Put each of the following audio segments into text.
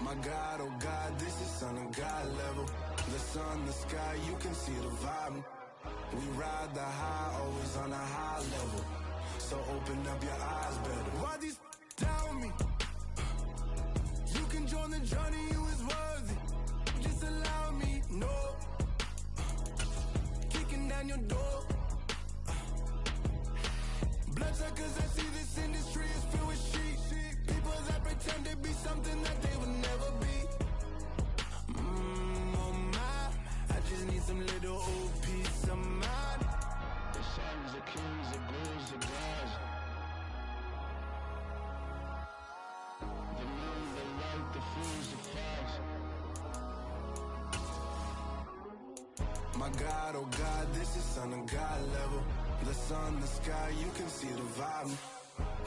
My God, oh God, this is Son of God level. The sun, the sky, you can see the vibe. We ride the high, always on a high level. So open up your eyes better. Why these down me? You can join the journey, you is worthy. Just allow me, no. Kicking down your door. Bloodsuckers, I see this industry is filled with sheep. People that pretend to be something that they would never be. Oh my, I just need some little old peace of mind. The songs, the kings, the blues, the guys. The moon, the light, the fools, the flies. My God, oh God, this is Son of God level. The sun, the sky, you can see the vibe.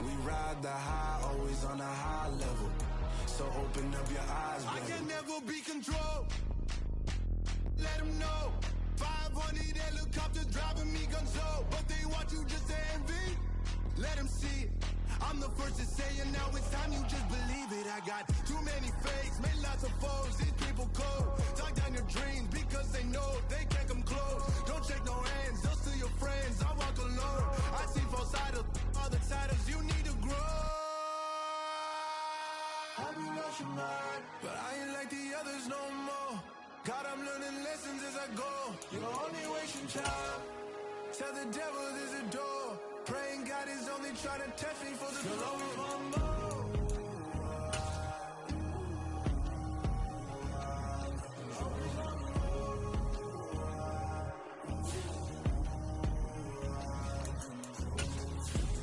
We ride the high, always on a high level. So open up your eyes, baby. I can never be controlled. Let them know. 500 helicopters driving me gunso. But they want you just to envy. Let them see it. I'm the first to say it, now it's time you just believe it. I got too many fakes, made lots of foes. These people cold. Talk down your dreams because they know they can't come close. Don't shake no hands, they'll steal your friends. I walk alone. I see false idols, other titles. You need to grow. Have you lost your mind? But I ain't like the others no more. God, I'm learning lessons as I go. You're only wasting time. Tell the devil there's a door. Praying God is only trying to test me for the glory.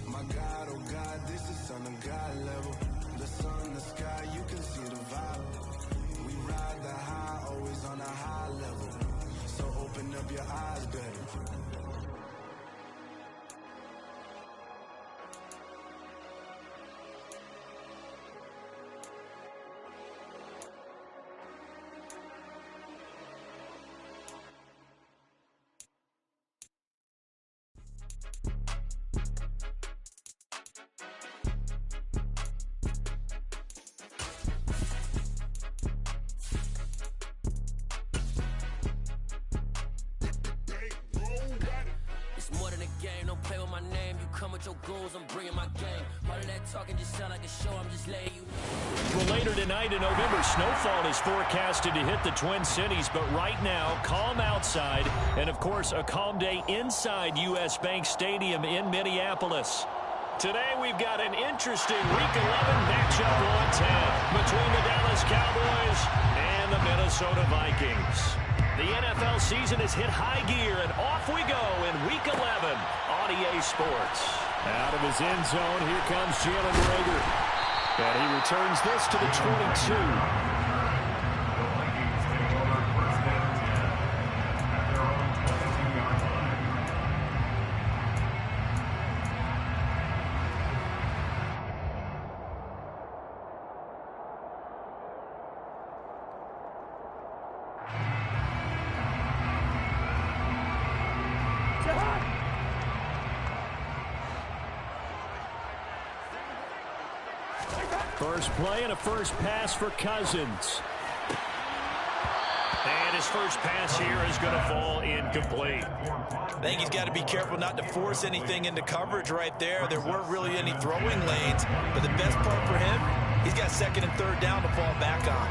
My God, oh God, this is Son of God level. The sun, the sky, you can see the vibe. We ride the high, always on a high level. So open up your eyes better. Your goals, I'm bringing my game. All of that talking just sound like a show, I'm just letting you know. Well, later tonight in November, snowfall is forecasted to hit the Twin Cities, but right now, calm outside, and of course, a calm day inside U.S. Bank Stadium in Minneapolis. Today, we've got an interesting Week 11 matchup on 10 between the Dallas Cowboys and the Minnesota Vikings. The NFL season has hit high gear, and off we go in Week 11 on EA Sports. Out of his end zone, here comes Jalen Reagor. And he returns this to the 22. First play and a first pass for Cousins. And his first pass here is going to fall incomplete. I think he's got to be careful not to force anything into coverage right there. There weren't really any throwing lanes, but the best part for him, he's got second and third down to fall back on.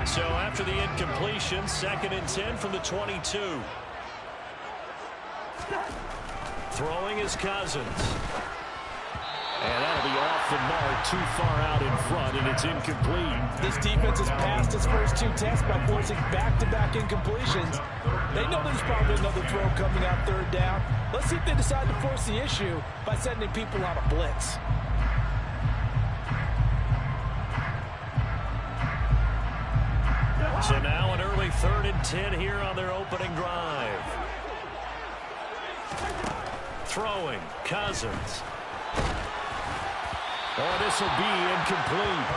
So after the incompletion, second and 10 from the 22. Throwing is Cousins. And that'll be off the mark, too far out in front, and it's incomplete. This defense has passed its first two tests by forcing back-to-back incompletions. They know there's probably another throw coming out third down. Let's see if they decide to force the issue by sending people on a blitz. So now an early 3rd and 10 here on their opening drive. Throwing, Cousins. Oh, this will be incomplete.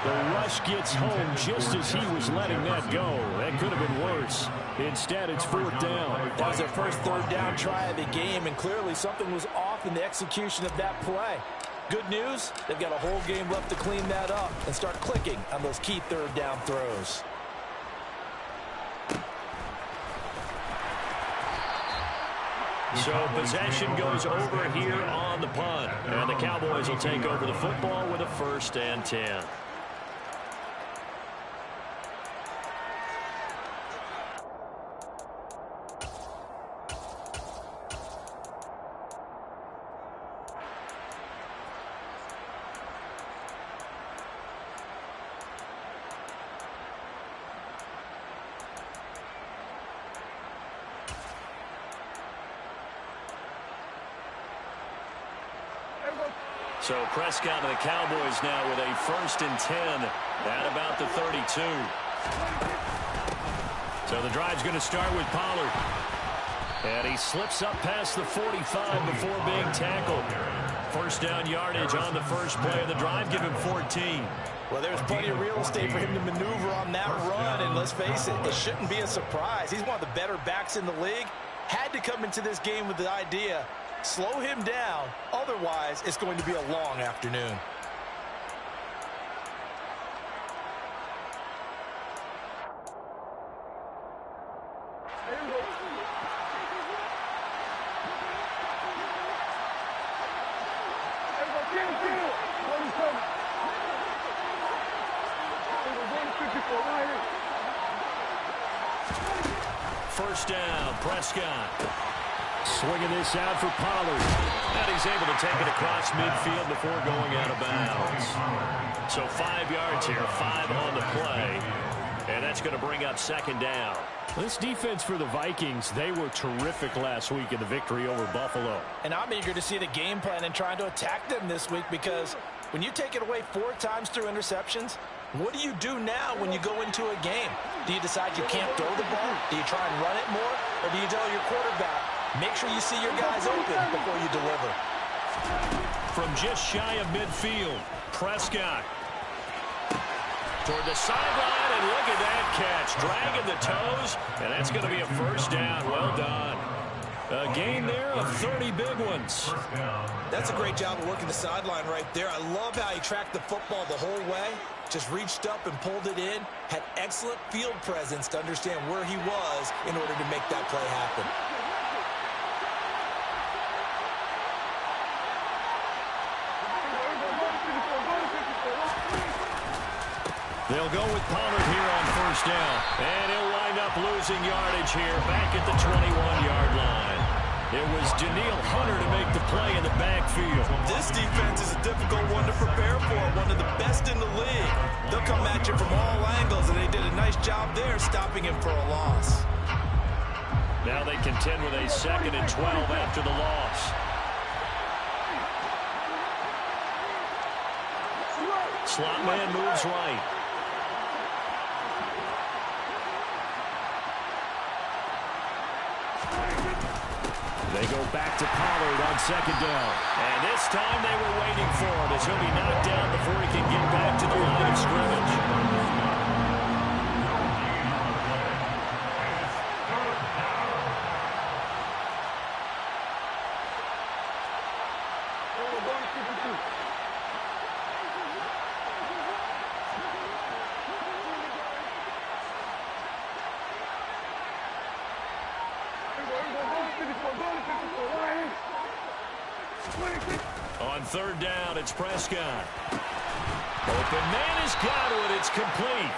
The rush gets home just as he was letting that go. That could have been worse. Instead, it's 4th down. That was their first 3rd down try of the game, and clearly something was off in the execution of that play. Good news, they've got a whole game left to clean that up and start clicking on those key 3rd down throws. So possession goes over here on the punt. And the Cowboys will take over the football with a 1st and 10. So Prescott and the Cowboys now with a 1st and 10 at about the 32. So the drive's going to start with Pollard. And he slips up past the 45 before being tackled. 1st down yardage on the first play of the drive. Give him 14. Well, there's plenty of real estate for him to maneuver on that run. And let's face it, it shouldn't be a surprise. He's one of the better backs in the league. Had to come into this game with the idea, slow him down, otherwise it's going to be a long afternoon. First down, Prescott. Swinging this out for Pollard. And he's able to take it across midfield before going out of bounds. So 5 yards here, 5 on the play. And that's going to bring up 2nd down. This defense for the Vikings, they were terrific last week in the victory over Buffalo. And I'm eager to see the game plan and trying to attack them this week, because when you take it away 4 times through interceptions, what do you do now when you go into a game? Do you decide you can't throw the ball? Do you try and run it more? Or do you tell your quarterback, make sure you see your guys open before you deliver? From just shy of midfield, Prescott toward the sideline, and look at that catch. Dragging the toes, and that's going to be a 1st down. Well done. A gain there of 30 big ones. That's a great job of working the sideline right there. I love how he tracked the football the whole way. Just reached up and pulled it in. Had excellent field presence to understand where he was in order to make that play happen. They'll go with Pollard here on 1st down. And he'll wind up losing yardage here back at the 21-yard line. It was Danielle Hunter to make the play in the backfield. This defense is a difficult one to prepare for, one of the best in the league. They'll come at you from all angles, and they did a nice job there stopping him for a loss. Now they contend with a 2nd and 12 after the loss. Slot man moves right. They go back to Pollard on 2nd down. And this time they were waiting for him as he'll be knocked down before he can get back to the line of scrimmage. On 3rd down, it's Prescott. Open man has got it. It's complete.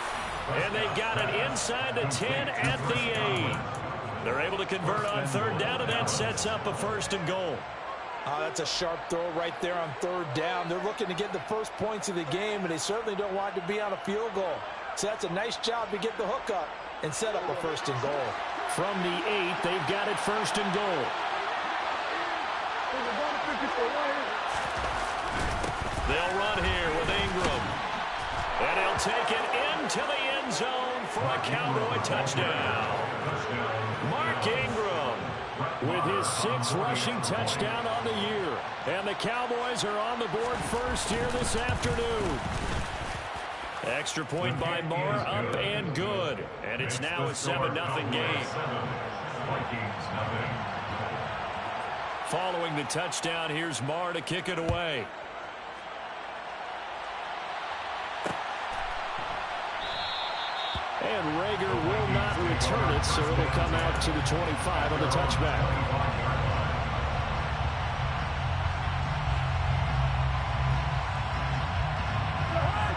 And they got it inside the 10 at the 8. They're able to convert on 3rd down, and that sets up a 1st and goal. That's a sharp throw right there on 3rd down. They're looking to get the first points of the game, and they certainly don't want it to be on a field goal. So that's a nice job to get the hook up and set up a 1st and goal. From the 8, they've got it 1st and goal. They'll run here with Ingram. And he'll take it into the end zone for a Cowboy touchdown. Mark Ingram with his 6th rushing touchdown on the year. And the Cowboys are on the board first here this afternoon. Extra point by Marr, up and good. And it's now a 7-0 game. Following the touchdown, here's Marr to kick it away. And Rager will not return it, so it'll come out to the 25 on the touchback.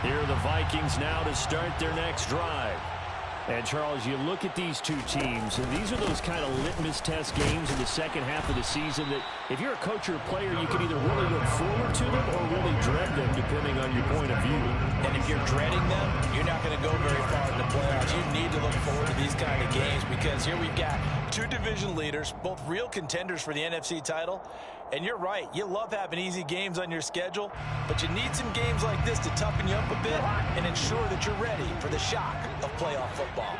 Here are the Vikings now to start their next drive. And, Charles, you look at these two teams, and these are those kind of litmus test games in the second half of the season that if you're a coach or a player, you can either really look forward to them or really dread them, depending on your point of view. And if you're dreading them, you're not going to go very far in the playoffs. You need to look forward to these kind of games because here we've got two division leaders, both real contenders for the NFC title. And you're right, you love having easy games on your schedule, but you need some games like this to toughen you up a bit and ensure that you're ready for the shock of playoff football.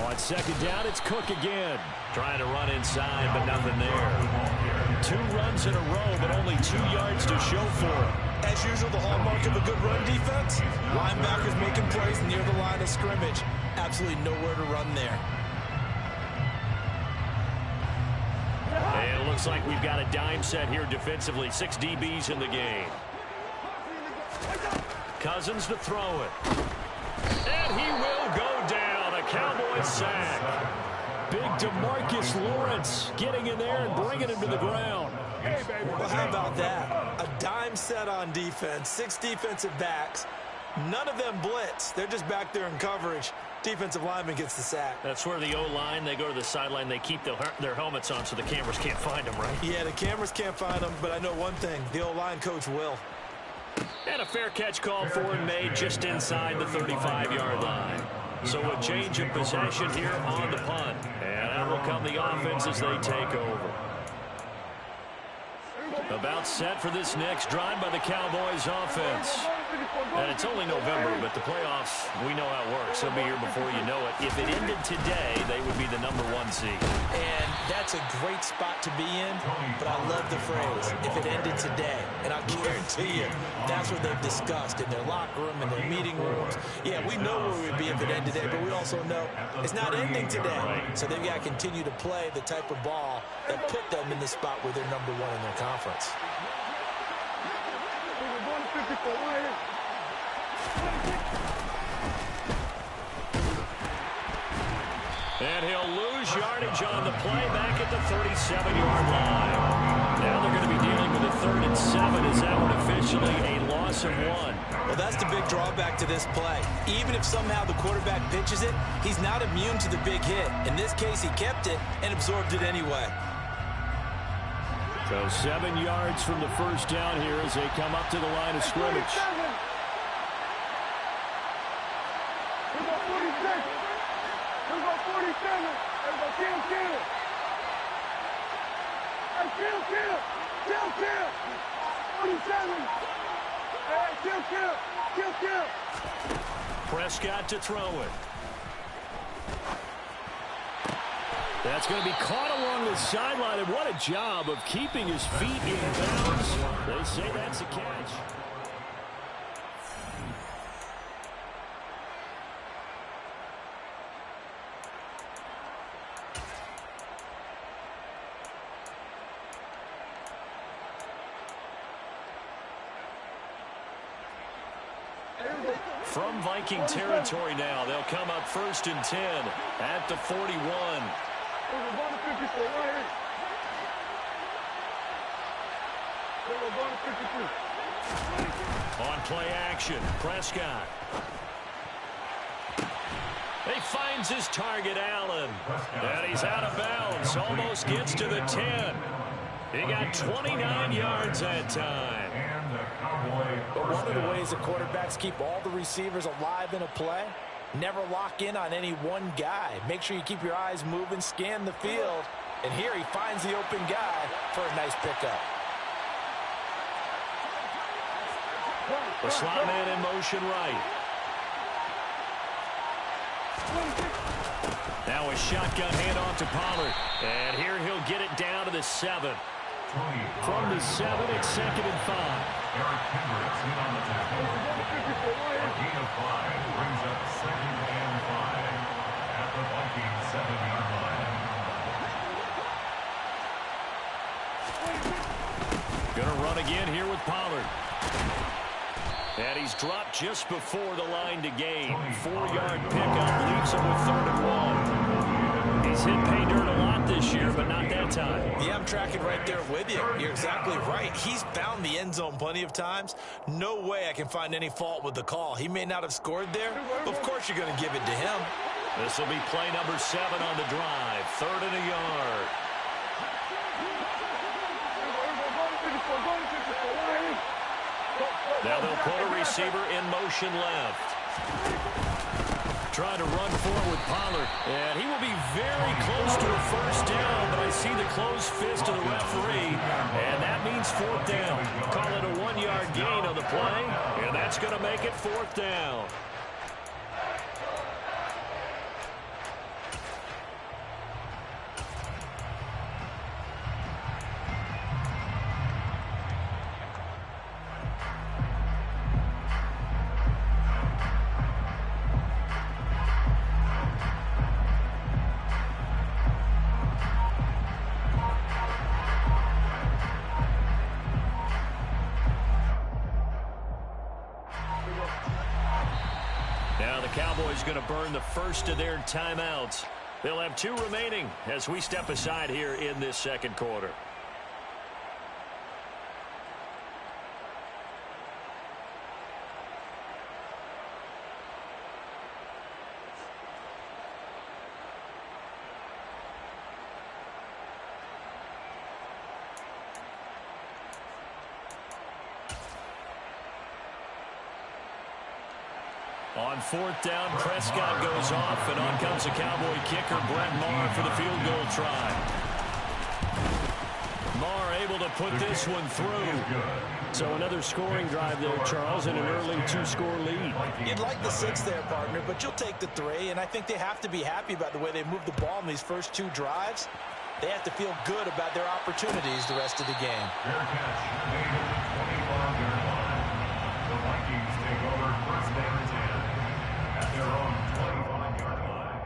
On second down, it's Cook again. Trying to run inside, but nothing there. 2 runs in a row, but only 2 yards to show for it. As usual, the hallmark of a good run defense, linebackers making plays near the line of scrimmage. Absolutely nowhere to run there. And it looks like we've got a dime set here defensively. 6 DBs in the game. Cousins to throw it. And he will go down. A Cowboys sack. Big DeMarcus Lawrence getting in there and bringing him to the ground. Well, how about that? A dime set on defense. 6 defensive backs. None of them blitz. They're just back there in coverage. Defensive lineman gets the sack. That's where the O-line, they go to the sideline, they keep their helmets on so the cameras can't find them, right? Yeah, the cameras can't find them, but I know one thing. The O-line coach will. And a fair catch called for and made just inside the 35-yard line. So a change of possession here on the punt. And out will come the offense as they take over. About set for this next drive by the Cowboys offense. And it's only November, but the playoffs, we know how it works. They'll be here before you know it. If it ended today, they would be the #1 seed. And that's a great spot to be in, but I love the phrase, if it ended today. And I guarantee you, that's what they've discussed in their locker room, in their meeting rooms. Yeah, we know where we'd be if it ended today, but we also know it's not ending today. So they've got to continue to play the type of ball that put them in the spot where they're #1 in their conference. And he'll lose yardage on the play back at the 37-yard line. Now they're going to be dealing with a 3rd and 7 as that one officially a loss of 1. Well, that's the big drawback to this play. Even if somehow the quarterback pitches it, he's not immune to the big hit. In this case, he kept it and absorbed it anyway. So 7 yards from the first down here as they come up to the line of scrimmage. Prescott to throw it. That's going to be caught along the sideline, and what a job of keeping his feet in bounds. They say that's a catch. From Viking territory now, they'll come up 1st and 10 at the 41. On play action, Prescott. He finds his target, Allen. And he's out of bounds, almost gets to the 10. He got 29 yards that time. But one of the ways the quarterbacks keep all the receivers alive in a play, never lock in on any one guy. Make sure you keep your eyes moving, scan the field. And here he finds the open guy for a nice pickup. The slot man in motion right. Now a shotgun handoff to Pollard. And here he'll get it down to the 7. From the 7, it's 2nd and 5. Eric Kendricks in on the tackle. A gain of 5 brings up 2nd and 5 at the Vikings 7-yard line. Gonna run again here with Pollard. And he's dropped just before the line to gain. 4-yard pickup leaves him with 3rd and 1. He's hit pay dirt a lot this year, but not that time. Yeah, I'm tracking right there with you. You're exactly right. He's found the end zone plenty of times. No way I can find any fault with the call. He may not have scored there, but of course you're going to give it to him. This will be play number 7 on the drive. 3rd and a yard. Now they'll put a receiver in motion left. Trying to run forward with Pollard. And he will be very close to a first down, but I see the closed fist of the referee, and that means 4th down. Call it a 1-yard gain on the play, and that's going to make it 4th down. Now the Cowboys going to burn the first of their timeouts. They'll have 2 remaining as we step aside here in this 2nd quarter. On 4th down, Prescott goes off, and on comes the Cowboy kicker, Brett Maher, for the field goal try. Maher able to put this one through. So another scoring drive there, Charles, and an early 2-score lead. You'd like the 6 there, partner, but you'll take the 3, and I think they have to be happy about the way they moved the ball in these first 2 drives. They have to feel good about their opportunities the rest of the game. Fair catch made at the 25-yard line. The Vikings take over 1st and 10 at their own 25-yard line.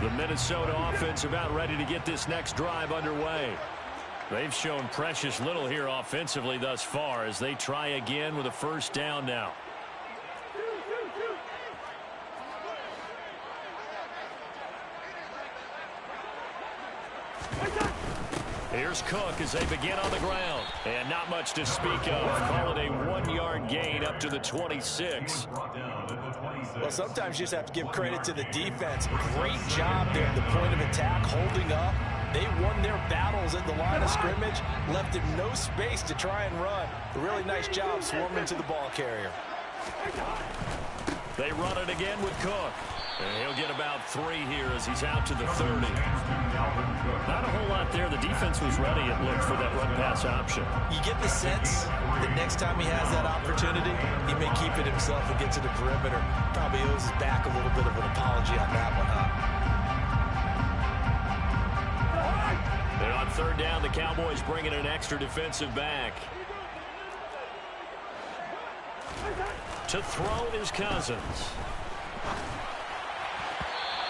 The Minnesota offense about ready to get this next drive underway. They've shown precious little here offensively thus far as they try again with a 1st down now. Here's Cook as they begin on the ground. And not much to speak of. Call it a 1-yard gain up to the 26. Well, sometimes you just have to give credit to the defense. Great job there at the point of attack, holding up. They won their battles at the line of scrimmage, left him no space to try and run. A really nice job swarming to the ball carrier. They run it again with Cook. And he'll get about 3 here as he's out to the 30. Not a whole lot there. The defense was ready, it looked, for that run-pass option. You get the sense that next time he has that opportunity, he may keep it himself and get to the perimeter. Probably owes his back a little bit of an apology on that one, huh? And on 3rd down, the Cowboys bring in an extra defensive back. To throw is Cousins.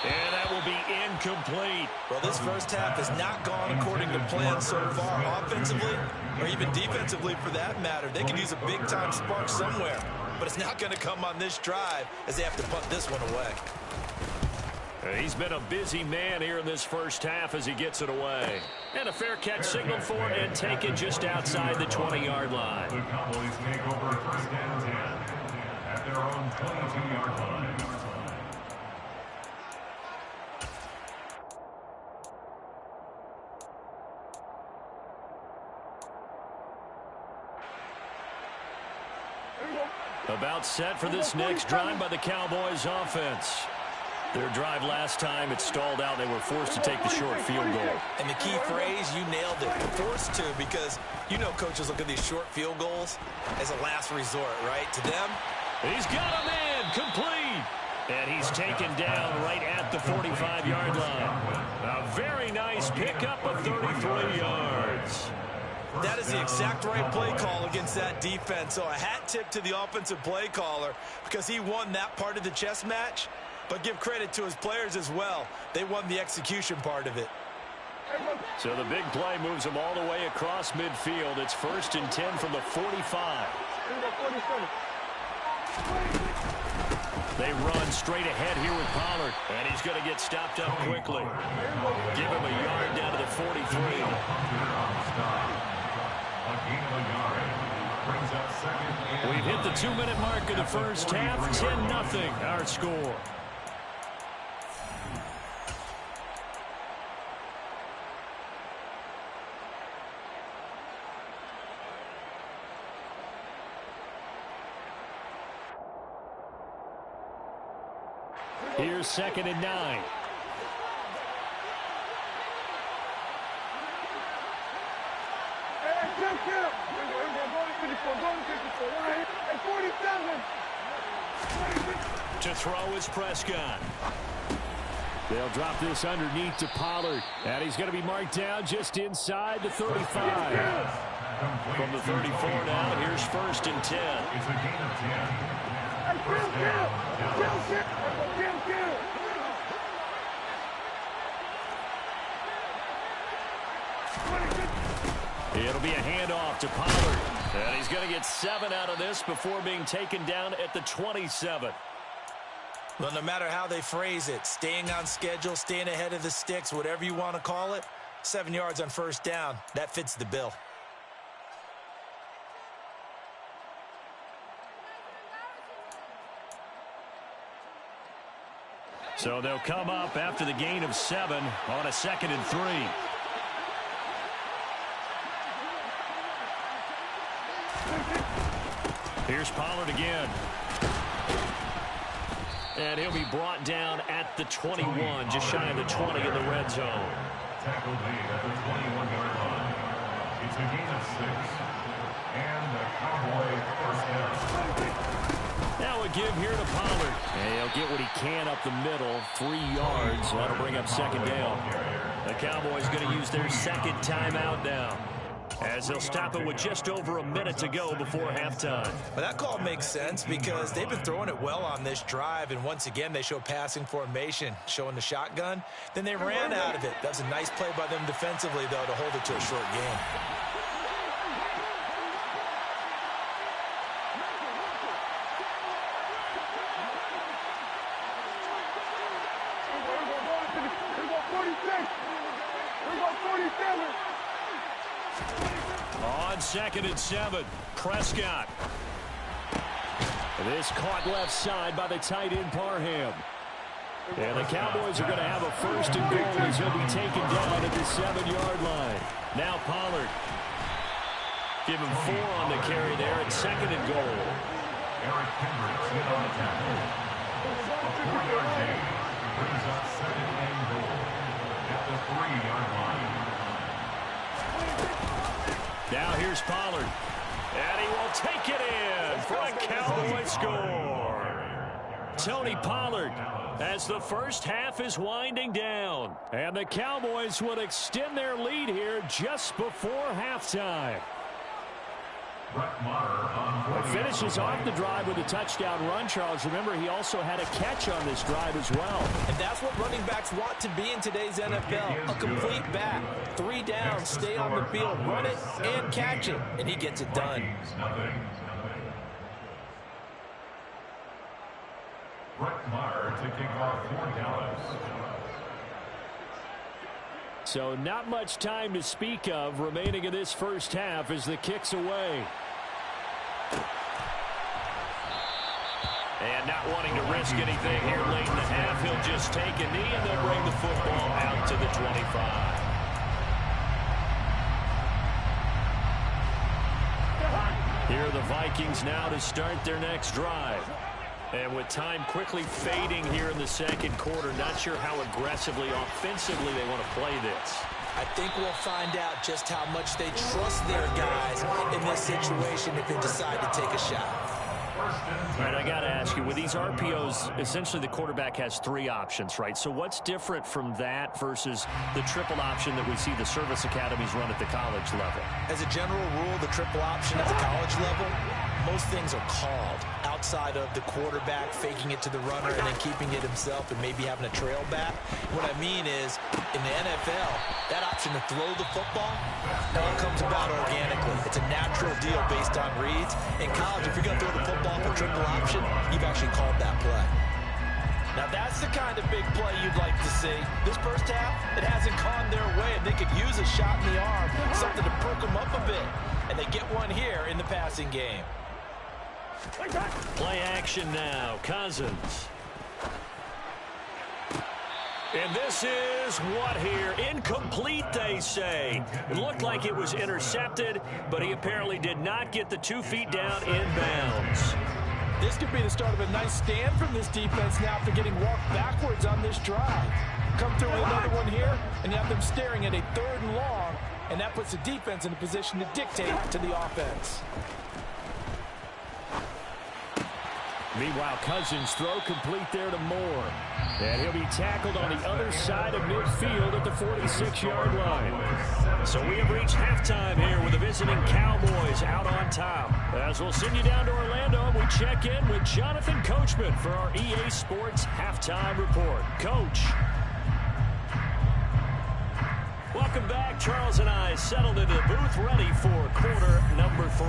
And that will be incomplete. Well, this first half has not gone according to plan so far. Offensively, or even defensively for that matter, they could use a big-time spark somewhere. But it's not going to come on this drive as they have to punt this one away. He's been a busy man here in this first half as he gets it away. And a fair catch signaled for and taken just outside the 20-yard line. The Cowboys take over 1st and 10 at their own 22-yard line. About set for this next drive by the Cowboys offense. Their drive last time, it stalled out. They were forced to take the short field goal. And the key phrase, you nailed it, forced to, because you know coaches look at these short field goals as a last resort, right? To them. He's got a man, complete. And he's taken down right at the 45-yard line. A very nice pickup of 33 yards. That is the exact right play call against that defense. So a hat tip to the offensive play caller because he won that part of the chess match. But give credit to his players as well. They won the execution part of it. So the big play moves them all the way across midfield. It's 1st and 10 from the 45. They run straight ahead here with Pollard. And he's going to get stopped up quickly. Give him a yard down to the 43. We've hit the 2-minute mark of the first half. 10-0 our score. Here's 2nd and 9. To throw is Prescott. They'll drop this underneath to Pollard. And he's going to be marked down just inside the 35. From the 34 now, here's 1st and 10. It's a gain of 10. First down. It'll be a handoff to Pollard. And he's going to get 7 out of this before being taken down at the 27. Well, no matter how they phrase it, staying on schedule, staying ahead of the sticks, whatever you want to call it, 7 yards on 1st down, that fits the bill. So they'll come up after the gain of 7 on a 2nd and 3. Here's Pollard again. And he'll be brought down at the 21, just shy of the 20 in the red zone. Tackled at the 21-yard line. It's a gain of 6. And the Cowboys first down. Now a give here to Pollard. And he'll get what he can up the middle, 3 yards. That'll bring up 2nd down. The Cowboys going to use their 2nd timeout now, as they'll stop it with just over a minute to go before halftime. But that call makes sense because they've been throwing it well on this drive, and once again they show passing formation, showing the shotgun. Then they ran out of it. That was a nice play by them defensively, though, to hold it to a short game. On 2nd and 7, Prescott. This caught left side by the tight end Parham. And the Cowboys are going to have a 1st and goal as he'll be taken down at the 7-yard line. Now Pollard. Give him 4 on the carry there at 2nd and goal. Eric Kendricks in on the tackle. A 4-yard gain brings up 2nd and goal at the 3-yard line. Now here's Pollard. And he will take it in for a Cowboy score. Tony Pollard, as the first half is winding down. And the Cowboys will extend their lead here just before halftime. It finishes off the drive with a touchdown run, Charles. Remember, he also had a catch on this drive as well. And that's what running backs want to be in today's NFL. A complete back. 3 down, stay on the field, run it, and catch it. And he gets it done. Brett Maher to kick off for Dallas. So not much time to speak of remaining in this first half as the kick's away. And not wanting to risk anything here late in the half, he'll just take a knee and they'll bring the football out to the 25. Here are the Vikings now to start their next drive. And with time quickly fading here in the second quarter, not sure how aggressively, offensively they want to play this. I think we'll find out just how much they trust their guys in this situation if they decide to take a shot. All right, I got to ask you, with these RPOs, essentially the quarterback has 3 options, right? So what's different from that versus the triple option that we see the service academies run at the college level? As a general rule, the triple option at the college level, most things are called outside of the quarterback faking it to the runner and then keeping it himself and maybe having a trail back. What I mean is, in the NFL, that option to throw the football, it all comes about organically. It's a natural deal based on reads. In college, if you're going to throw the football for triple option, you've actually called that play. Now, that's the kind of big play you'd like to see. This first half, it hasn't gone their way, and they could use a shot in the arm, something to perk them up a bit. And they get one here in the passing game. Play action now. Cousins. And this is what here? Incomplete, they say. It looked like it was intercepted, but he apparently did not get the 2 feet down inbounds. This could be the start of a nice stand from this defense now after getting walked backwards on this drive. Come through with another one here, and you have them staring at a 3rd and long, and that puts the defense in a position to dictate to the offense. Meanwhile, Cousins throw complete there to Moore. And he'll be tackled on the other side of midfield at the 46-yard line. So we have reached halftime here with the visiting Cowboys out on top. As we'll send you down to Orlando, we check in with Jonathan Coachman for our EA Sports Halftime Report. Coach. Welcome back. Charles and I settled into the booth ready for quarter number 3.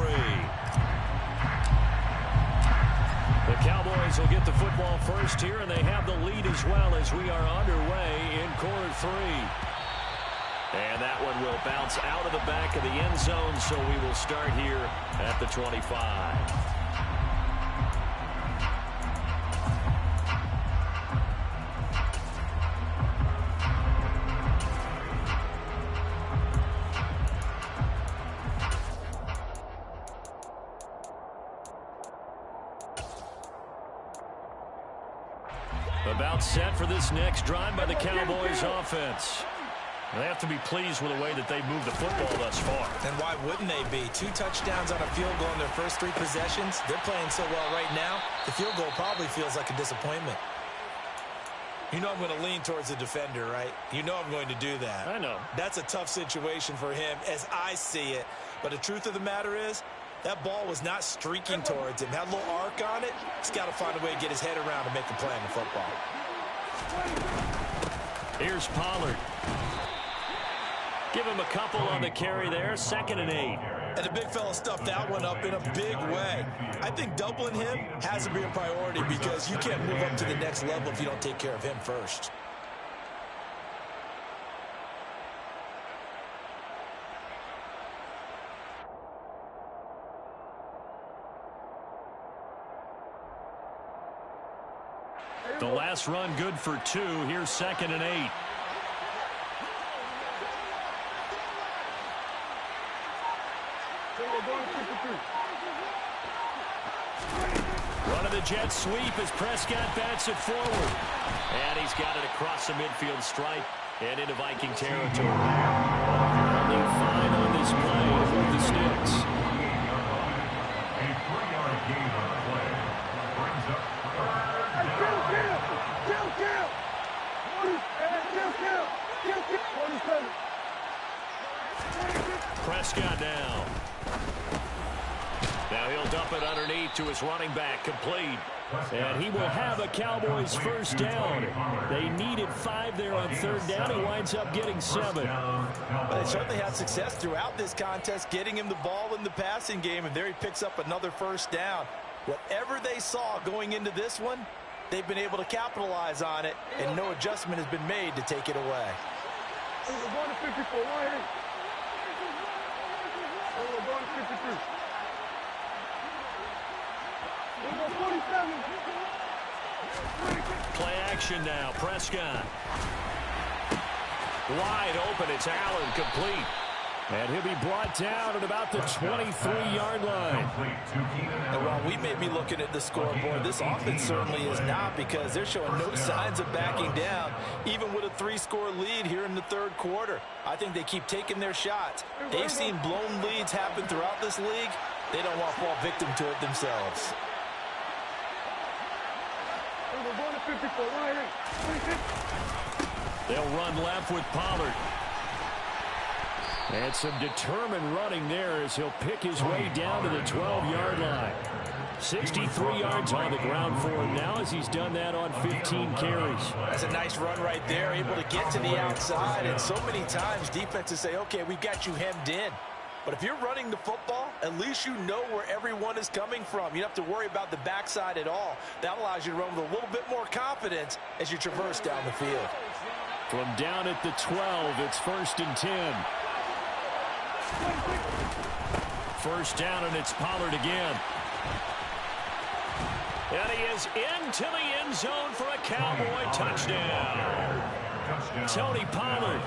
The Cowboys will get the football first here, and they have the lead as well as we are underway in quarter 3. And that one will bounce out of the back of the end zone, so we will start here at the 25. About set for this next drive by the Cowboys offense. They have to be pleased with the way that they've moved the football thus far. And why wouldn't they be? 2 touchdowns on a field goal in their first 3 possessions. They're playing so well right now, the field goal probably feels like a disappointment. You know I'm going to lean towards the defender, right? You know I'm going to do that. I know. That's a tough situation for him as I see it. But the truth of the matter is, that ball was not streaking towards him. Had a little arc on it. He's got to find a way to get his head around and make a play on the football. Here's Pollard. Give him a couple on the carry there. 2nd and 8. And the big fella stuffed that one up in a big way. I think doubling him has to be a priority because you can't move up to the next level if you don't take care of him first. The last run good for 2. Here's 2nd and 8. Run of the jet sweep as Prescott bats it forward. And he's got it across the midfield stripe and into Viking territory. Only 5 on this play to move the sticks. A 3-yard gain on the play brings up Prescott down. Now he'll dump it underneath to his running back, complete. And he will have a Cowboys first down. They needed 5 there on 3rd down. He winds up getting 7. But they certainly had success throughout this contest, getting him the ball in the passing game, and there he picks up another first down. Whatever they saw going into this one, they've been able to capitalize on it, and no adjustment has been made to take it away. Play action now. Prescott. Wide open. It's Allen, complete. And he'll be brought down at about the 23-yard line. And while we may be looking at the scoreboard, this offense certainly is not, because they're showing no signs of backing down, even with a 3-score lead here in the third quarter. I think they keep taking their shots. They've seen blown leads happen throughout this league. They don't want to fall victim to it themselves. They'll run left with Pollard. And some determined running there as he'll pick his way down to the 12-yard line. 63 yards on the ground for him now as he's done that on 15 carries. That's a nice run right there, able to get to the outside. And so many times defenses say, okay, we've got you hemmed in. But if you're running the football, at least you know where everyone is coming from. You don't have to worry about the backside at all. That allows you to run with a little bit more confidence as you traverse down the field. From down at the 12, it's 1st and 10. First down, and it's Pollard again. And he is into the end zone for a Cowboy touchdown. Tony Pollard,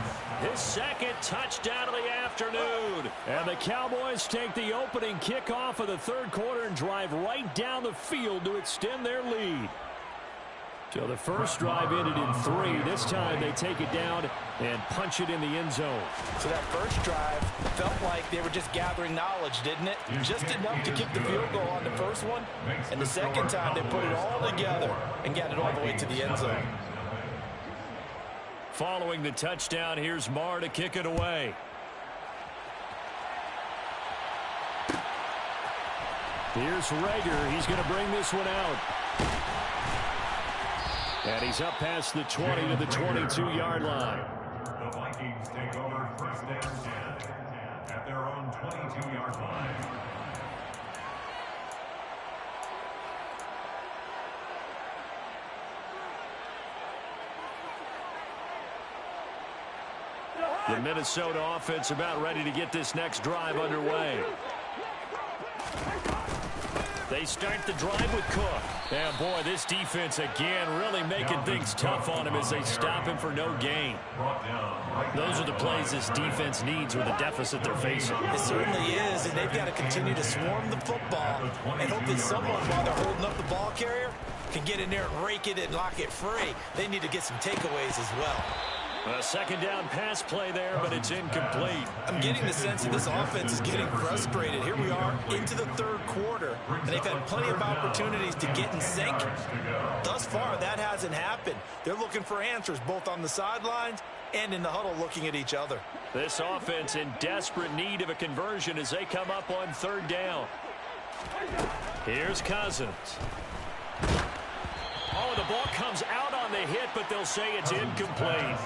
his second touchdown of the afternoon. And the Cowboys take the opening kickoff of the third quarter and drive right down the field to extend their lead. So the first drive ended in 3. This time they take it down and punch it in the end zone. So that first drive felt like they were just gathering knowledge, didn't it? Just enough to kick the field goal on the first one. And the second time they put it all together and got it all the way to the end zone. Following the touchdown, here's Marr to kick it away. Here's Rager. He's going to bring this one out. And he's up past the 20 to the 22-yard line. The Vikings take over 1st and 10 at their own 22-yard line. The Minnesota offense about ready to get this next drive underway. They start the drive with Cook. And boy, this defense again really making things tough on him as they stop him for no gain. Those are the plays this defense needs with the deficit they're facing. It certainly is, and they've got to continue to swarm the football and hope that someone, while they're holding up the ball carrier, can get in there and rake it and lock it free. They need to get some takeaways as well. A second down pass play there, but it's incomplete. I'm getting the sense that this offense is getting frustrated. Here we are into the third quarter, and they've had plenty of opportunities to get in sync. Thus far, that hasn't happened. They're looking for answers both on the sidelines and in the huddle looking at each other. This offense in desperate need of a conversion as they come up on third down. Here's Cousins. Oh, the ball comes out on the hit, but they'll say it's incomplete.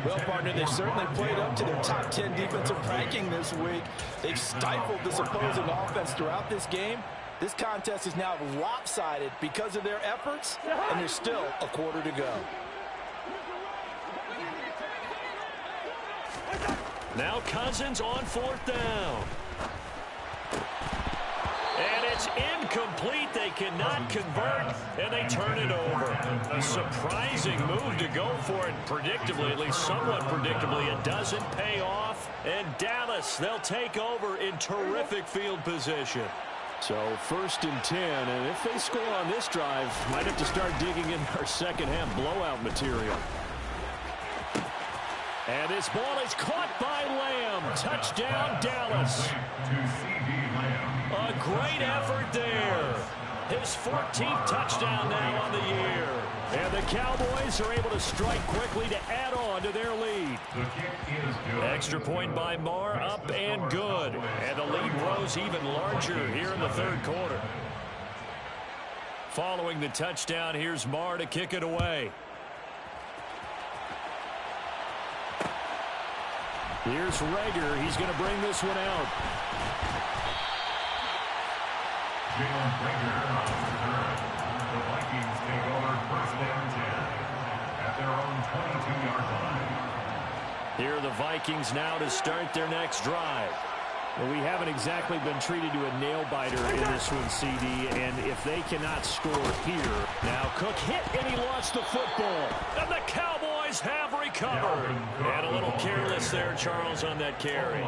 Well, partner, they've certainly played up to their top 10 defensive ranking this week. They've stifled this opposing offense throughout this game. This contest is now lopsided because of their efforts, and there's still a quarter to go. Now Cousins on 4th down. And it's incomplete. They cannot convert, and they turn it over. A surprising move to go for it. Predictably, at least somewhat predictably, it doesn't pay off. And Dallas, they'll take over in terrific field position. So 1st and 10, and if they score on this drive, might have to start digging in our second half blowout material. And this ball is caught by Lamb. Touchdown, Dallas. A great effort there. His 14th touchdown now on the year. And the Cowboys are able to strike quickly to add on to their lead. Extra point by Marr, up and good. And the lead grows even larger here in the third quarter. Following the touchdown, here's Marr to kick it away. Here's Rager. He's going to bring this one out. Jalen Rager on third. The Vikings take over 1st and 10 at their own 22-yard line. Here are the Vikings now to start their next drive. Well, we haven't exactly been treated to a nail-biter in this one, CD, and if they cannot score here. Now Cook hit, and he lost the football. And the Cowboys Cowboys have recovered. And a little careless there, Charles, on that carry.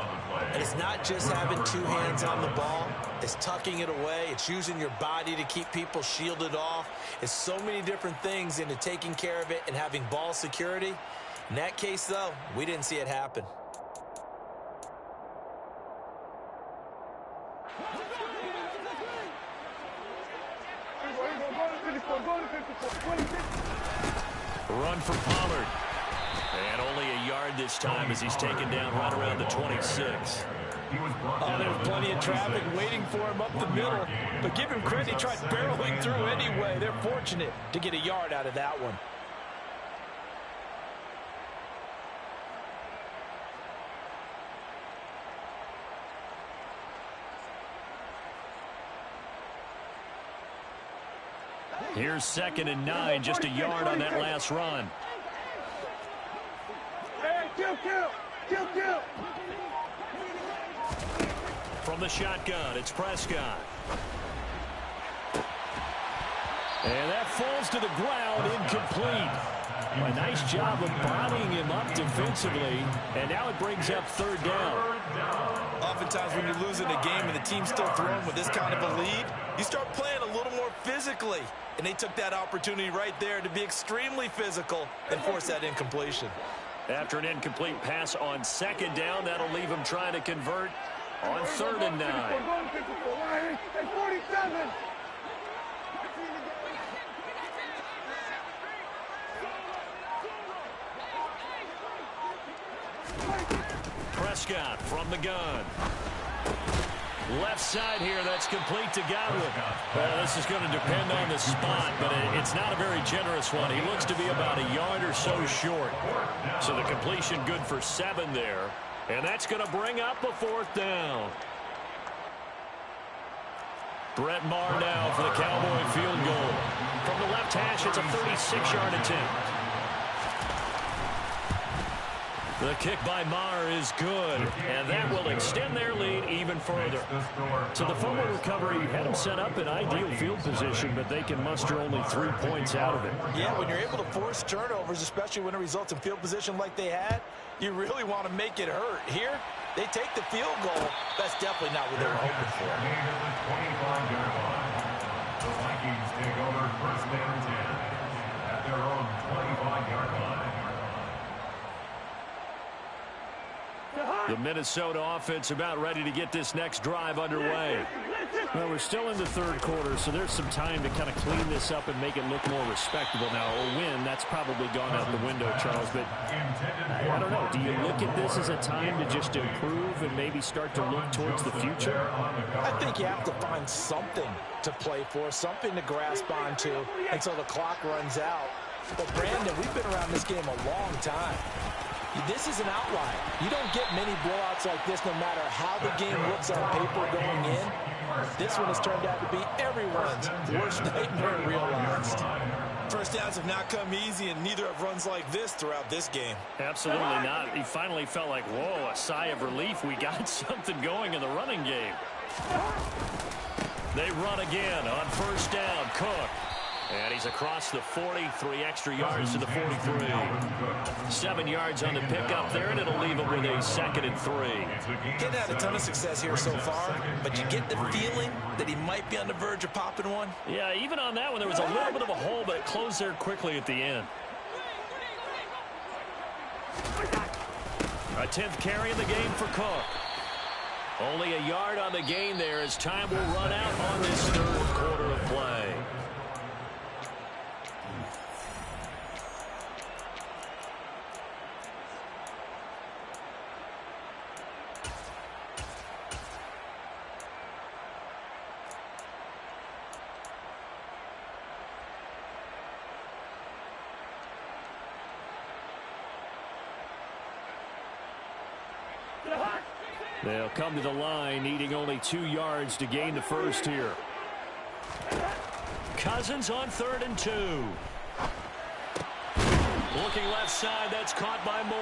And it's not just having two hands on the ball. It's tucking it away. It's using your body to keep people shielded off. It's so many different things into taking care of it and having ball security. In that case, though, we didn't see it happen. Run for Pollard. And only a yard this time as he's taken down right around the 26. Oh, there was plenty of traffic waiting for him up the middle. But give him credit, he tried barreling through anyway. They're fortunate to get a yard out of that one. Here's 2nd and 9, just a yard on that last run. From the shotgun, it's Prescott. And that falls to the ground, incomplete. A nice job of bodying him up defensively, and now it brings up 3rd down. Oftentimes when you're losing a game and the team's still throwing with this kind of a lead, you start playing a little more physically. And they took that opportunity right there to be extremely physical and force that incompletion. After an incomplete pass on 2nd down, that'll leave him trying to convert on 3rd and 9. Prescott from the gun. Left side here, that's complete to Godwin. Well, this is going to depend on the spot, but it's not a very generous one. He looks to be about a yard or so short. So the completion good for 7 there. And that's going to bring up a 4th down. Brett Maher now for the Cowboy field goal. From the left hash, it's a 36-yard attempt. The kick by Maher is good, and that will extend their lead even further. So the fumble recovery had them set up in ideal field position, but they can muster only 3 points out of it. Yeah, when you're able to force turnovers, especially when it results in field position like they had, you really want to make it hurt. Here, they take the field goal. That's definitely not what they were hoping for. The Vikings take over 1st and 10 at their own 25-yard line. The Minnesota offense about ready to get this next drive underway. Well, we're still in the 3rd quarter, so there's some time to kind of clean this up and make it look more respectable. Now, a win, that's probably gone out the window, Charles, but I don't know. Do you look at this as a time to just improve and maybe start to look towards the future? I think you have to find something to play for, something to grasp onto until the clock runs out. But, Brandon, we've been around this game a long time. This is an outlier. You don't get many blowouts like this no matter how the game looks on paper going in. This one has turned out to be everyone's worst nightmare realized. First downs have not come easy, and neither have runs like this throughout this game. Absolutely not. He finally felt like, whoa, a sigh of relief. We got something going in the running game. They run again on 1st down. Cook. And he's across the 40, 3 extra yards to the 43. 7 yards on the pickup there, and it'll leave him with a 2nd and 3. He hasn't had a ton of success here so far, but you get the feeling that he might be on the verge of popping one. Yeah, even on that one, there was a little bit of a hole, but it closed there quickly at the end. A 10th carry in the game for Cook. Only a yard on the gain there as time will run out on this 3rd quarter of play. They'll come to the line, needing only 2 yards to gain the 1st here. Cousins on 3rd and 2. Looking left side, that's caught by Moore.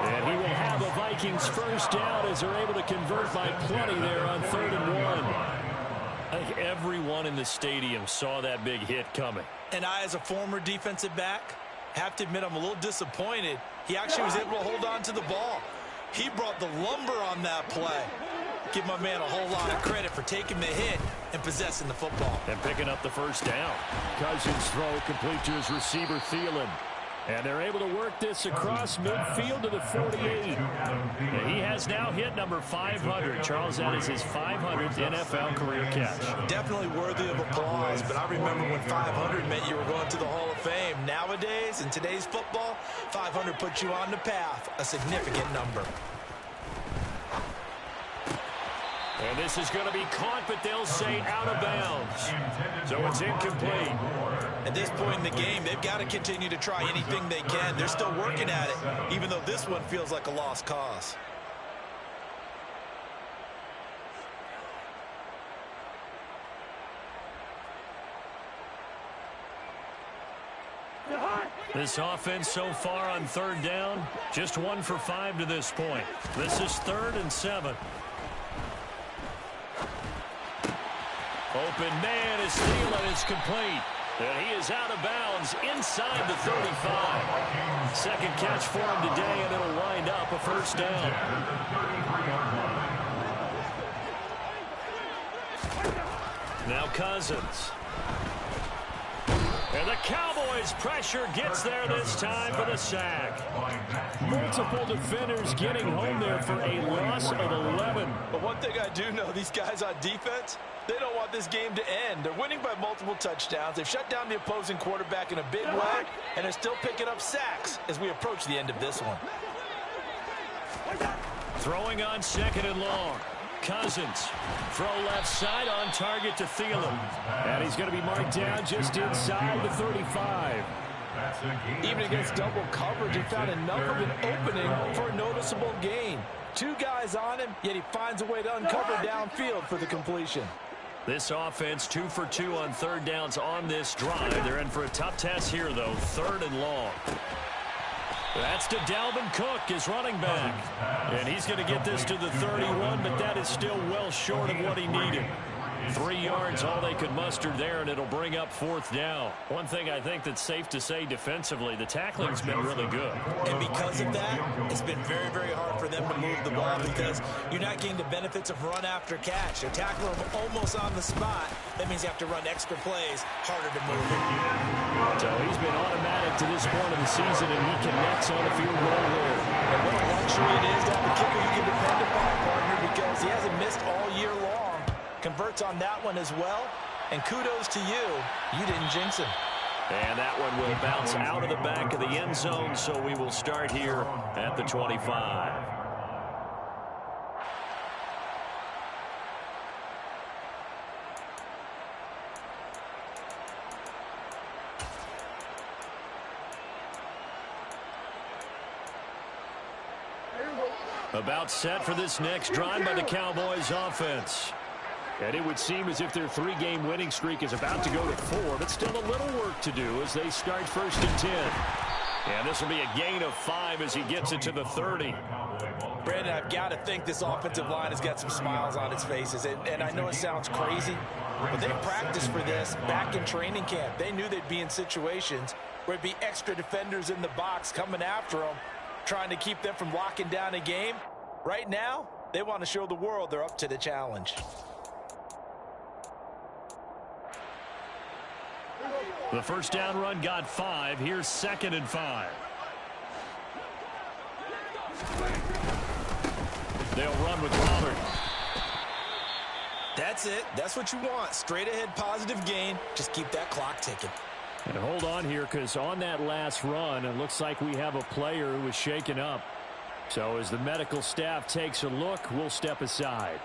And he will have a Vikings 1st down as they're able to convert by plenty there on 3rd and 1. I think everyone in the stadium saw that big hit coming. And I, as a former defensive back, Have to admit, I'm a little disappointed. He actually was able to hold on to the ball. He brought the lumber on that play. Give my man a whole lot of credit for taking the hit and possessing the football. And picking up the first down. Cousins' throw complete to his receiver, Thielen. And they're able to work this across midfield to the 48. And he has now hit number 500. Charles, that is his 500th NFL career catch. Definitely worthy of applause, but I remember when 500 meant you were going to the Hall of Fame. Nowadays, in today's football, 500 puts you on the path, a significant number. And this is going to be caught, but they'll say out of bounds. So it's incomplete. At this point in the game, they've got to continue to try anything they can. They're still working at it, even though this one feels like a lost cause. This offense so far on third down, just 1 for 5 to this point. This is 3rd and 7. Open man is Thielen. It's complete. And he is out of bounds inside the 35. Second catch for him today, and it'll wind up a first down. Now Cousins. And the Cowboys' pressure gets there this time for the sack. Multiple defenders getting home there for a loss of 11. But one thing I do know, these guys on defense, they don't want this game to end. They're winning by multiple touchdowns. They've shut down the opposing quarterback in a big way, and they're still picking up sacks as we approach the end of this one. Throwing on 2nd and long. Cousins. Throw left side on target to Thielen. And he's going to be marked down just inside the 35. Even against double coverage, he found enough of an opening for a noticeable gain. 2 guys on him, yet he finds a way to uncover downfield for the completion. This offense 2 for 2 on third downs on this drive. They're in for a tough test here, though. 3rd and long. That's to Dalvin Cook, his running back. And he's going to get this to the 31, but that is still well short of what he needed. 3 yards, all they could muster there, and it'll bring up 4th down. One thing I think that's safe to say defensively, the tackling's been really good. And because of that, it's been very, very hard for them to move the ball because you're not getting the benefits of run after catch. They're tackling them almost on the spot. That means you have to run extra plays, harder to move it. So he's been automatic to this point of the season, and he connects on a field goal there. And what a luxury it is to have a kicker you can depend upon, partner, because he hasn't missed all year long. Converts on that one as well, and kudos to you. You didn't jinx him. And that one will bounce out of the back of the end zone, so we will start here at the 25. About set for this next drive by the Cowboys offense. And it would seem as if their 3-game winning streak is about to go to 4, but still a little work to do as they start 1st and 10. And this will be a gain of 5 as he gets it to the 30. Brandon, I've got to think this offensive line has got some smiles on its faces. And I know it sounds crazy, but they practiced for this back in training camp. They knew they'd be in situations where it'd be extra defenders in the box coming after them, trying to keep them from locking down a game. Right now, they want to show the world they're up to the challenge. The first down run got 5. Here's 2nd and 5. They'll run with Pollard. That's it. That's what you want. Straight ahead positive gain. Just keep that clock ticking. And hold on here, because on that last run, it looks like we have a player who was shaken up. So as the medical staff takes a look, we'll step aside.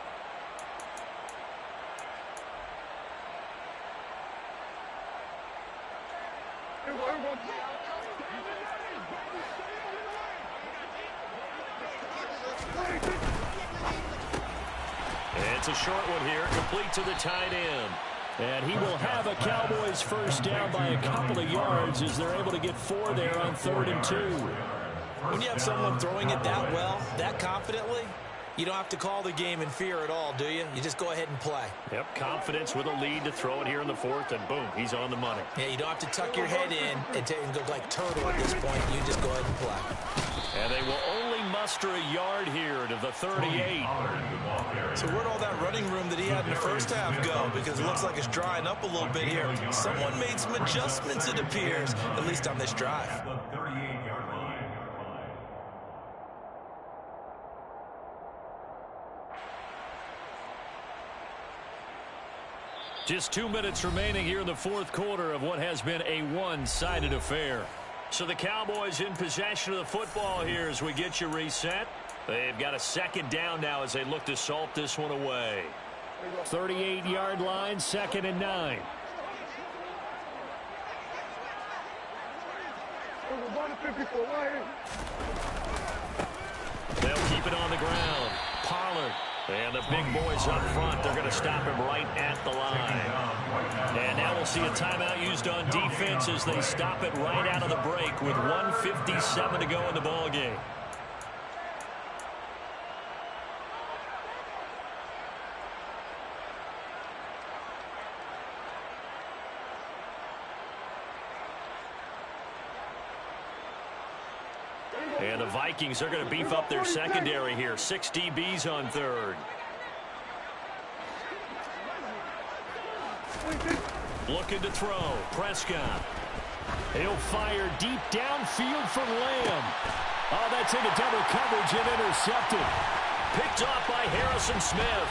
It's a short one here, complete to the tight end. And he will have a Cowboys first down by a couple of yards as they're able to get 4 there on 3rd and 2. When you have someone throwing it that well, that confidently, You don't have to call the game in fear at all, do you? You just go ahead and play. Yep, confidence with a lead to throw it here in the fourth, and boom, he's on the money. Yeah, you don't have to tuck your head in and go like turtle at this point. You just go ahead and play. And they will only muster a yard here to the 38. So where'd all that running room that he had in the first half go? Because it looks like it's drying up a little bit here. Someone made some adjustments, it appears, at least on this drive. The 38-yard line. Just 2 minutes remaining here in the fourth quarter of what has been a one-sided affair. So the Cowboys in possession of the football here as we get you reset. They've got a second down now as they look to salt this one away. 38-yard line, 2nd and 9. They'll keep it on the ground. Pollard. And the big boys up front, they're going to stop him right at the line. And now we'll see a timeout used on defense as they stop it right out of the break with 1:57 to go in the ballgame. And the Vikings are going to beef up their secondary here. 6 DBs on third. Looking to throw. Prescott. He'll fire deep downfield from Lamb. Oh, that's into double coverage and intercepted. Picked off by Harrison Smith.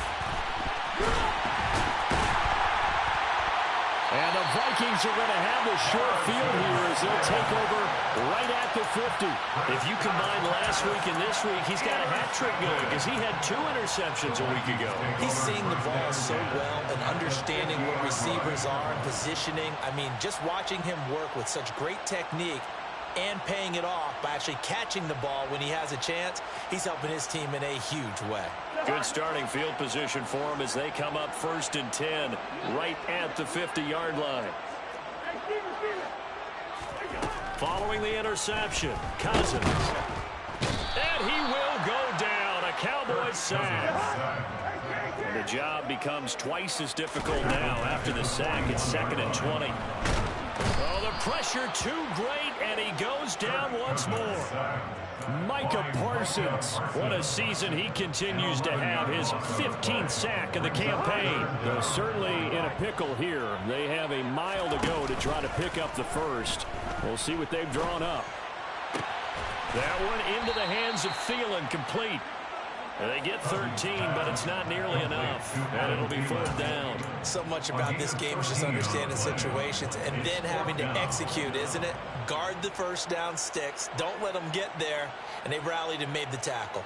And the Vikings are going to have the short field here as they'll take over right at the 50. If you combine last week and this week, he's got a hat trick going because he had 2 interceptions a week ago. He's seeing the ball so well and understanding what receivers are and positioning. I mean, just watching him work with such great technique and paying it off by actually catching the ball when he has a chance, he's helping his team in a huge way. Good starting field position for him as they come up 1st and 10 right at the 50-yard line. Following the interception, Cousins. And he will go down. A Cowboys sack. And the job becomes twice as difficult now after the sack. It's 2nd and 20. Oh, the pressure too great, and he goes down once more. Micah Parsons, what a season he continues to have, his 15th sack of the campaign. They're certainly in a pickle here. They have a mile to go to try to pick up the first. We'll see what they've drawn up. That one into the hands of Thielen, complete. They get 13, but it's not nearly enough, and it'll be 4th down. So much about this game is just understanding situations and then having to execute, isn't it? Guard the first down sticks. Don't let them get there, and they rallied and made the tackle.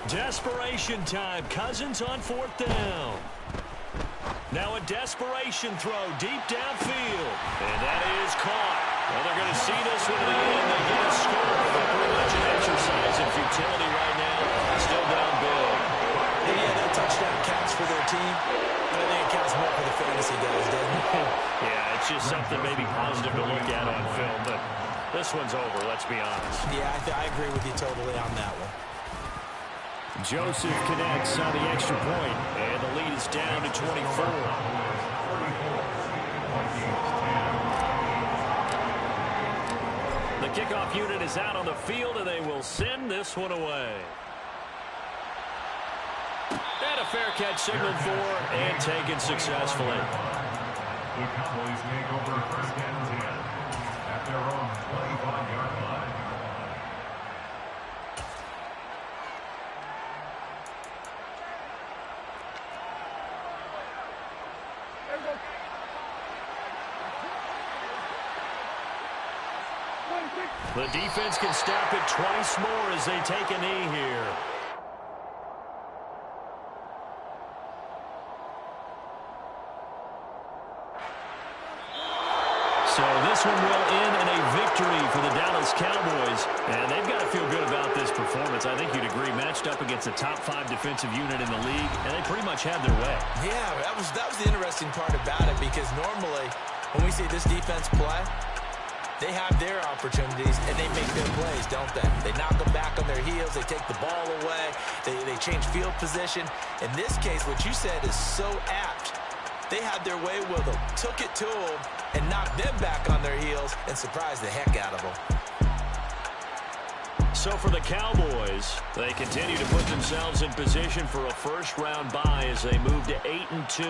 Desperation time. Cousins on 4th down. Now a desperation throw deep downfield, and that is caught. Well, they're going to see this one in the end. They get a score, but pretty much an exercise in futility right now. Still down big. Yeah, that touchdown counts for their team, but I think it counts more for the fantasy guys, doesn't it? Yeah, it's just something maybe positive to look at on film, but this one's over, let's be honest. Yeah, I agree with you totally on that one. Joseph connects on the extra point, and the lead is down to 24. The kickoff unit is out on the field, and they will send this one away. And a fair catch signaled for and taken successfully. The Cowboys take over 1st and 10 at their own 25-yard line. The defense can stop it twice more as they take a knee here. So this one will end in a victory for the Dallas Cowboys. And they've got to feel good about this performance. I think you'd agree, matched up against a top 5 defensive unit in the league, and they pretty much had their way. Yeah, that was the interesting part about it, because normally when we see this defense play, They have their opportunities, and they make their plays, don't they? They knock them back on their heels. They take the ball away. They change field position. In this case, what you said is so apt. They had their way with them, took it to them, and knocked them back on their heels and surprised the heck out of them. So for the Cowboys, they continue to put themselves in position for a first-round bye as they move to 8-2.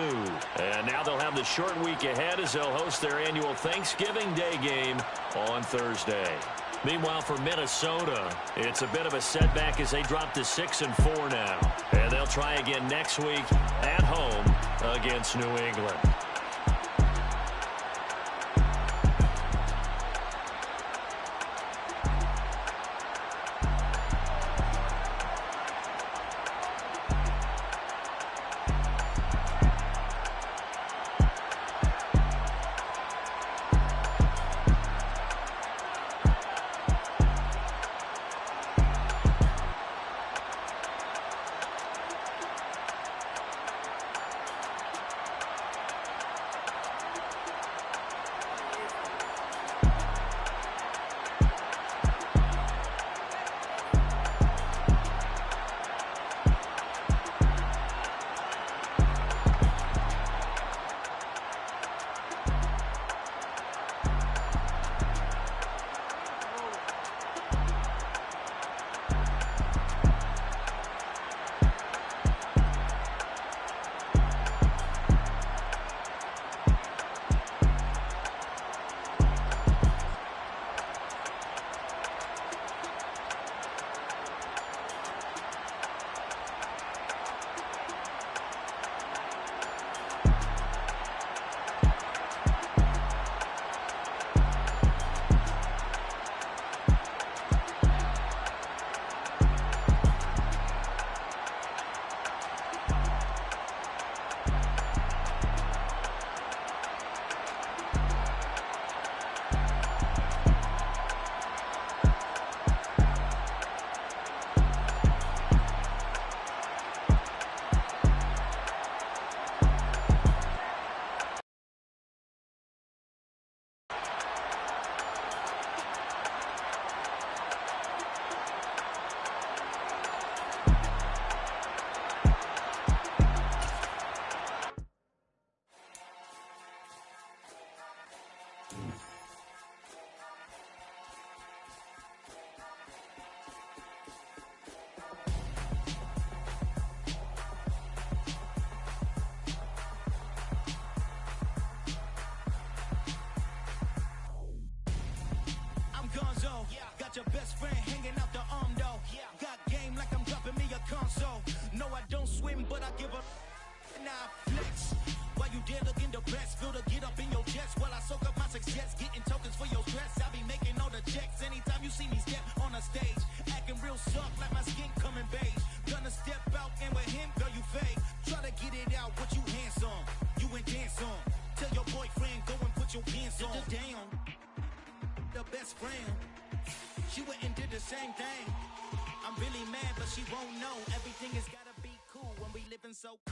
And now they'll have the short week ahead as they'll host their annual Thanksgiving Day game on Thursday. Meanwhile, for Minnesota, it's a bit of a setback as they drop to 6-4 now. And they'll try again next week at home against New England. Got your best friend hanging out the arm though. Got game like I'm dropping me a console. No, I don't swim, but I give a nah flex. While you there looking depressed, feel to get up in your chest while I soak up my success, getting tokens for your stress. I be making all the checks anytime you see me step on a stage, acting real soft like my skin coming beige. Gonna step out and with him, girl, you fake. Try to get it out, what you handsome, you ain't dance on. Tell your boyfriend go and put your pants on. Down, the best friend. She went and did the same thing. I'm really mad, but she won't know. Everything has gotta be cool when we living so cold.